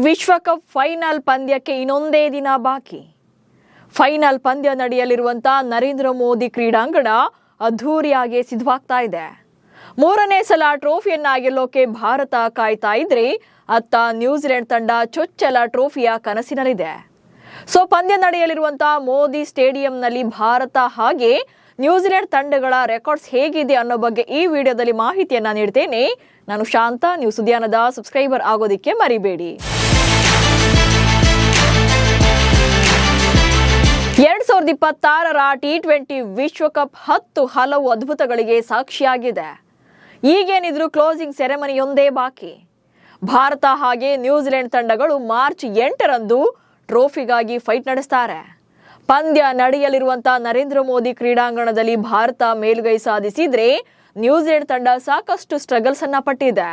ವಿಶ್ವಕಪ್ ಫೈನಲ್ ಪಂದ್ಯಕ್ಕೆ ಇನ್ನೊಂದೇ ದಿನ ಬಾಕಿ. ಫೈನಲ್ ಪಂದ್ಯ ನಡೆಯಲಿರುವಂತ ನರೇಂದ್ರ ಮೋದಿ ಕ್ರೀಡಾಂಗಣ ಅದ್ಧೂರಿಯಾಗಿ ಸಿದ್ಧವಾಗ್ತಾ ಇದೆ. ಮೂರನೇ ಸಲ ಟ್ರೋಫಿಯನ್ನ ಗೆಲ್ಲೋಕೆ ಭಾರತ ಕಾಯ್ತಾ ಇದ್ರೆ ಅತ್ತ ನ್ಯೂಜಿಲೆಂಡ್ ತಂಡ ಚೊಚ್ಚಲ ಟ್ರೋಫಿಯ ಕನಸಿನಲ್ಲಿದೆ. ಸೊ ಪಂದ್ಯ ನಡೆಯಲಿರುವಂತ ಮೋದಿ ಸ್ಟೇಡಿಯಂನಲ್ಲಿ ಭಾರತ ಹಾಗೆ ನ್ಯೂಜಿಲೆಂಡ್ ತಂಡಗಳ ರೆಕಾರ್ಡ್ಸ್ ಹೇಗಿದೆ ಅನ್ನೋ ಬಗ್ಗೆ ಈ ವಿಡಿಯೋದಲ್ಲಿ ಮಾಹಿತಿಯನ್ನ ನೀಡ್ತೇನೆ. ನಾನು ಶಾಂತ. ನ್ಯೂಸ್ ಉದ್ಯಾನದ ಸಬ್ಸ್ಕ್ರೈಬರ್ ಆಗೋದಿಕ್ಕೆ ಮರಿಬೇಡಿ. 2026ರ T20 ವಿಶ್ವಕಪ್ 10 ಹಲವು ಅದ್ಭುತಗಳಿಗೆ ಸಾಕ್ಷಿಯಾಗಿದೆ. ಈಗೇನಿದ್ರು ಕ್ಲೋಸಿಂಗ್ ಸೆರೆಮನಿಯೊಂದೇ ಬಾಕಿ. ಭಾರತ ಹಾಗೆ ನ್ಯೂಜಿಲೆಂಡ್ ತಂಡಗಳು ಮಾರ್ಚ್ 8ರಂದು ಟ್ರೋಫಿಗಾಗಿ ಫೈಟ್ ನಡೆಸ್ತಾರೆ. ಪಂದ್ಯ ನಡೆಯಲಿರುವಂತ ನರೇಂದ್ರ ಮೋದಿ ಕ್ರೀಡಾಂಗಣದಲ್ಲಿ ಭಾರತ ಮೇಲುಗೈ ಸಾಧಿಸಿದ್ರೆ ನ್ಯೂಜಿಲೆಂಡ್ ತಂಡ ಸಾಕಷ್ಟು ಸ್ಟ್ರಗಲ್ಸ್ ಅನ್ನ ಪಟ್ಟಿದೆ.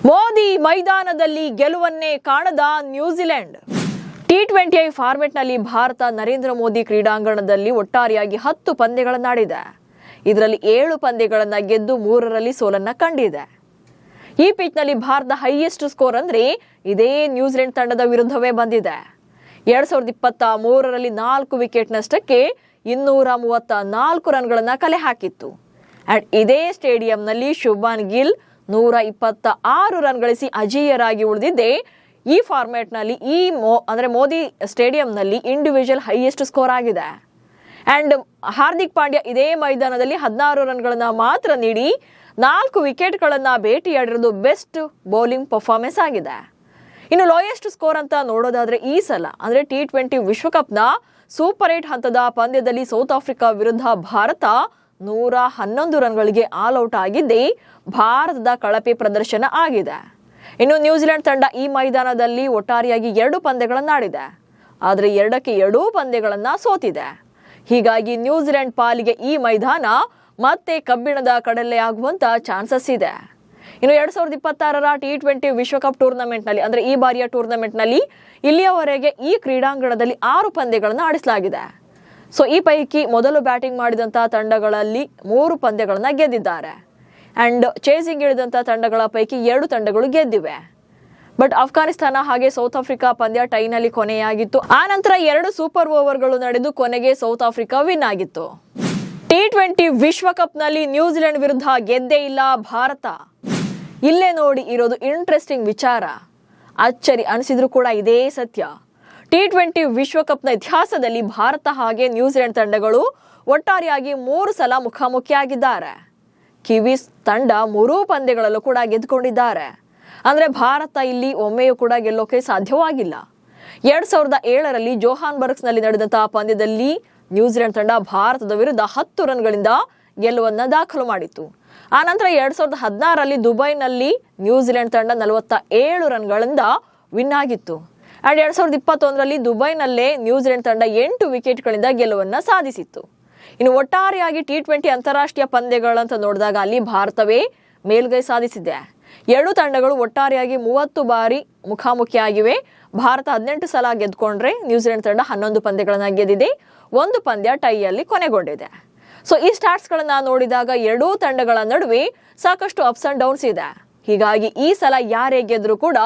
ಮೋದಿ ಮೈದಾನದಲ್ಲಿ ಗೆಲುವನ್ನೇ ಕಾಣದ ನ್ಯೂಜಿಲೆಂಡ್. T20 ಫಾರ್ಮೆಟ್ನಲ್ಲಿ ಭಾರತ ನರೇಂದ್ರ ಮೋದಿ ಕ್ರೀಡಾಂಗಣದಲ್ಲಿ ಒಟ್ಟಾರೆಯಾಗಿ 10 ಪಂದ್ಯಗಳನ್ನಾಡಿದೆ. ಇದರಲ್ಲಿ 7 ಪಂದ್ಯಗಳನ್ನ ಗೆದ್ದು 3ರಲ್ಲಿ ಸೋಲನ್ನ ಕಂಡಿದೆ. ಈ ಪಿಚ್ನಲ್ಲಿ ಭಾರತ ಹೈಯೆಸ್ಟ್ ಸ್ಕೋರ್ ಅಂದ್ರೆ ಇದೇ ನ್ಯೂಜಿಲೆಂಡ್ ತಂಡದ ವಿರುದ್ಧವೇ ಬಂದಿದೆ. 2023ರಲ್ಲಿ 4 ವಿಕೆಟ್ ನಷ್ಟಕ್ಕೆ 234 ರನ್ಗಳನ್ನ ಕಲೆ ಹಾಕಿತ್ತು. ಅಂಡ್ ಇದೇ ಸ್ಟೇಡಿಯಂನಲ್ಲಿ ಶುಭ್ಮನ್ ಗಿಲ್ 126 ರನ್ ಗಳಿಸಿ ಅಜೇಯರಾಗಿ ಉಳಿದಿದ್ದೆ ಈ ಫಾರ್ಮ್ಯಾಟ್ನಲ್ಲಿ ಅಂದ್ರೆ ಮೋದಿ ಸ್ಟೇಡಿಯಂನಲ್ಲಿ ಇಂಡಿವಿಜುವಲ್ ಹೈಯೆಸ್ಟ್ ಸ್ಕೋರ್ ಆಗಿದೆ. ಅಂಡ್ ಹಾರ್ದಿಕ್ ಪಾಂಡ್ಯ ಇದೇ ಮೈದಾನದಲ್ಲಿ 16 ರನ್ಗಳನ್ನ ಮಾತ್ರ ನೀಡಿ 4 ವಿಕೆಟ್ಗಳನ್ನ ಭೇಟಿಯಾಡಿರೋದು ಬೆಸ್ಟ್ ಬೌಲಿಂಗ್ ಪರ್ಫಾರ್ಮೆನ್ಸ್ ಆಗಿದೆ. ಇನ್ನು ಲೋಯೆಸ್ಟ್ ಸ್ಕೋರ್ ಅಂತ ನೋಡೋದಾದ್ರೆ ಈ ಸಲ ಅಂದ್ರೆ T20 ವಿಶ್ವಕಪ್ನ ಸೂಪರ್ 8 ಹಂತದ ಪಂದ್ಯದಲ್ಲಿ ಸೌತ್ ಆಫ್ರಿಕಾ ವಿರುದ್ಧ ಭಾರತ 111 ರನ್ಗಳಿಗೆ ಆಲ್ ಔಟ್ ಆಗಿದ್ದೇ ಭಾರತದ ಕಳಪೆ ಪ್ರದರ್ಶನ ಆಗಿದೆ. ಇನ್ನು ನ್ಯೂಜಿಲೆಂಡ್ ತಂಡ ಈ ಮೈದಾನದಲ್ಲಿ ಒಟ್ಟಾರೆಯಾಗಿ 2 ಪಂದ್ಯಗಳನ್ನಾಡಿದೆ. ಆದರೆ 2ಕ್ಕೆ 2 ಪಂದ್ಯಗಳನ್ನ ಸೋತಿದೆ. ಹೀಗಾಗಿ ನ್ಯೂಜಿಲೆಂಡ್ ಪಾಲಿಗೆ ಈ ಮೈದಾನ ಮತ್ತೆ ಕಬ್ಬಿಣದ ಕಡಲೆ ಆಗುವಂತ ಚಾನ್ಸಸ್ ಇದೆ. ಇನ್ನು 2026ರ T20 ವಿಶ್ವಕಪ್ ಟೂರ್ನಮೆಂಟ್ನಲ್ಲಿ ಅಂದ್ರೆ ಈ ಬಾರಿಯ ಟೂರ್ನಮೆಂಟ್ನಲ್ಲಿ ಇಲ್ಲಿಯವರೆಗೆ ಈ ಕ್ರೀಡಾಂಗಣದಲ್ಲಿ 6 ಪಂದ್ಯಗಳನ್ನು ಆಡಿಸಲಾಗಿದೆ. ಸೊ ಈ ಪೈಕಿ ಮೊದಲು ಬ್ಯಾಟಿಂಗ್ ಮಾಡಿದಂತ ತಂಡಗಳಲ್ಲಿ 3 ಪಂದ್ಯಗಳನ್ನ ಗೆದ್ದಿದ್ದಾರೆ. ಅಂಡ್ ಚೇಸಿಂಗ್ ಇಳಿದಂತ ತಂಡಗಳ ಪೈಕಿ 2 ತಂಡಗಳು ಗೆದ್ದಿವೆ. ಬಟ್ ಅಫ್ಘಾನಿಸ್ತಾನ ಹಾಗೆ ಸೌತ್ ಆಫ್ರಿಕಾ ಪಂದ್ಯ ಟೈನಲ್ಲಿ ಕೊನೆಯಾಗಿತ್ತು. ಆ ನಂತರ 2 ಸೂಪರ್ ಓವರ್ಗಳು ನಡೆದು ಕೊನೆಗೆ ಸೌತ್ ಆಫ್ರಿಕಾ ವಿನ್ ಆಗಿತ್ತು. T20 ವಿಶ್ವಕಪ್ನಲ್ಲಿ ನ್ಯೂಜಿಲೆಂಡ್ ವಿರುದ್ಧ ಗೆದ್ದೇ ಇಲ್ಲ ಭಾರತ. ಇಲ್ಲೇ ನೋಡಿ ಇರೋದು ಇಂಟ್ರೆಸ್ಟಿಂಗ್ ವಿಚಾರ. ಅಚ್ಚರಿ ಅನಿಸಿದ್ರು ಕೂಡ ಇದೇ ಸತ್ಯ. T20 ವಿಶ್ವಕಪ್ನ ಇತಿಹಾಸದಲ್ಲಿ ಭಾರತ ಹಾಗೆ ನ್ಯೂಜಿಲೆಂಡ್ ತಂಡಗಳು ಒಟ್ಟಾರೆಯಾಗಿ 3 ಸಲ ಮುಖಾಮುಖಿಯಾಗಿದ್ದಾರೆ. ಕಿವೀಸ್ ತಂಡ 3 ಪಂದ್ಯಗಳಲ್ಲೂ ಕೂಡ ಗೆದ್ದುಕೊಂಡಿದ್ದಾರೆ. ಅಂದ್ರೆ ಭಾರತ ಇಲ್ಲಿ ಒಮ್ಮೆಯೂ ಕೂಡ ಗೆಲ್ಲೋಕೆ ಸಾಧ್ಯವಾಗಿಲ್ಲ. 2007ರಲ್ಲಿ ಜೋಹಾನ್ಬರ್ಗ್ಸ್ ನಲ್ಲಿ ನಡೆದಂತಹ ಪಂದ್ಯದಲ್ಲಿ ನ್ಯೂಜಿಲೆಂಡ್ ತಂಡ ಭಾರತದ ವಿರುದ್ಧ 10 ರನ್ಗಳಿಂದ ಗೆಲುವನ್ನ ದಾಖಲು ಮಾಡಿತ್ತು. ಆ ನಂತರ 2016ರಲ್ಲಿ ದುಬೈನಲ್ಲಿ ನ್ಯೂಜಿಲೆಂಡ್ ತಂಡ 47 ರನ್ಗಳಿಂದ ವಿನ್ ಆಗಿತ್ತು. ಅಂಡ್ 2021ರಲ್ಲಿ ದುಬೈನಲ್ಲೇ ನ್ಯೂಜಿಲೆಂಡ್ ತಂಡ 8 ವಿಕೆಟ್ಗಳಿಂದ ಗೆಲುವನ್ನ ಸಾಧಿಸಿತ್ತು. ಇನ್ನು ಒಟ್ಟಾರೆಯಾಗಿ T20 ಅಂತಾರಾಷ್ಟ್ರೀಯ ಪಂದ್ಯಗಳಂತ ನೋಡಿದಾಗ ಅಲ್ಲಿ ಭಾರತವೇ ಮೇಲ್ಗೈ ಸಾಧಿಸಿದೆ. 2 ತಂಡಗಳು ಒಟ್ಟಾರೆಯಾಗಿ 30 ಬಾರಿ ಮುಖಾಮುಖಿಯಾಗಿವೆ. ಭಾರತ 18 ಸಲ ಗೆದ್ಕೊಂಡ್ರೆ ನ್ಯೂಜಿಲೆಂಡ್ ತಂಡ 11 ಪಂದ್ಯಗಳನ್ನ ಗೆದ್ದಿದೆ. 1 ಪಂದ್ಯ ಟೈಯಲ್ಲಿ ಕೊನೆಗೊಂಡಿದೆ. ಸೊ ಈ ಸ್ಟಾಟ್ಸ್ ಗಳನ್ನ ನೋಡಿದಾಗ 2 ತಂಡಗಳ ನಡುವೆ ಸಾಕಷ್ಟು ಅಪ್ಸ್ ಅಂಡ್ ಡೌನ್ಸ್ ಇದೆ. ಹೀಗಾಗಿ ಈ ಸಲ ಯಾರೇ ಗೆದ್ರೂ ಕೂಡ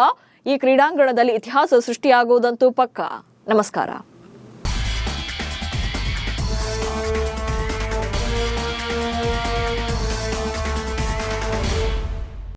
ಈ ಕ್ರೀಡಾಂಗಣದಲ್ಲಿ ಇತಿಹಾಸ ಸೃಷ್ಟಿಯಾಗುವುದಂತೂ ಪಕ್ಕ. ನಮಸ್ಕಾರ.